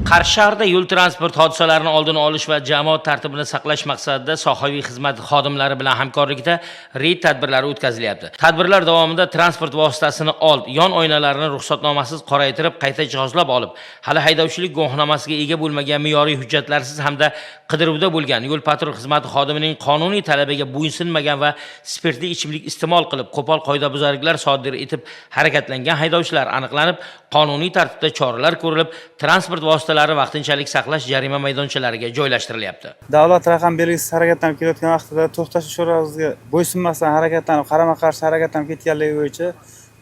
Qarshi shahrida yo'l transport hodisalarini oldini olish va jamoat tartibini saqlash maqsadida sohaviy xizmat xodimlari bilan hamkorlikda reyd tadbirlari o'tkazilyapti. Tadbirlar davomida transport vositasini old, yon oynalarini ruxsatnomasiz qoraytirib, qayta jihozlab olib, hali haydovchilik guvohnomasiga ega bo'lmagan me'yoriy hujjatlarsiz hamda qidiruvda bo'lgan yo'l patrul xizmati xodimining qonuniy talabiga bo'ysunmagan va spirtli ichimlik iste'mol qilib, qo'pol qoidabuzarliklar sodir etib harakatlangan haydovchilar aniqlanib, qonuniy tartibda choralar ko'rilib, transport vositalari vaqtinchalik saqlash jarima maydonchalariga joylashtirilyapti. Davlat raqam belgisiz harakatlanib kelayotgan vaqtida to'xtash chorasiga bo'ysunmasdan harakatlanib, qarama-qarshi harakatlanib ketganligi bo'yicha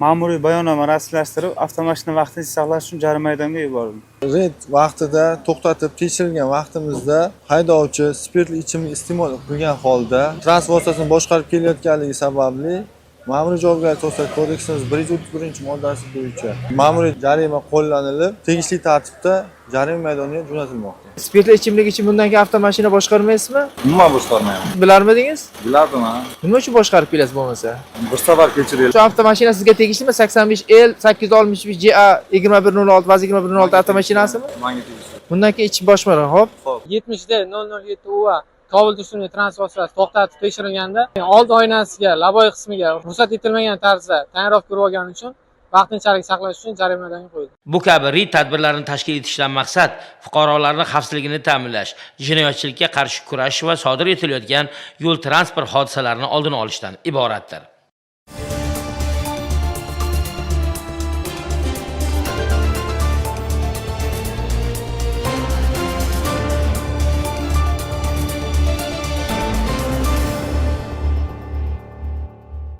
ma'muriy bayonnoma rasmiylashtirib, avtomashina vaqtincha saqlash uchun jarima maydoniga yuborildi. Reyd vaqtida to'xtatib tekshirilgan vaqtimizda haydovchi spirtli ichimlik iste'mol qilgan holda transport vositasini boshqarib kelayotganligi sababli Ma'muriy javobgarlik to'g'risidagi kodeksimiz 131-moddasi bo'yicha ma'muriy jarima qo'llanilib, tegishli tartibda jarima maydoniga jo'natilmoqda. Spirtli ichimlik uchun bundan keyin avtomashina boshqarmaysizmi? Nima boshqarmayman? Bilarmidingiz? Bilardim. Nima uchun boshqarib kelasiz bo'lmasa? Bir safar kechiring. Shu avtomashina sizga tegishlimi? 85L 865 GA 2106 va 2106 avtomashinasimi? Menga tegishli. Bundan keyin ichib boshqaring, xo'p? 70D007 UA Kobul tushumli transport vositasi to'xtatib tekshirilganda old oynasiga, laboy qismiga ruxsat etilmagan tarzda tayyorlab ko'rib olgani uchun vaqtinchalik saqlash uchun jarimadan qo'yildi. Bu kabi reyd tadbirlarini tashkil etishdan maqsad fuqarolarning xavfsizligini ta'minlash, jinoyatchilikka qarshi kurash va sodir etilayotgan yo'l transport hodisalarini oldini olishdan iboratdir.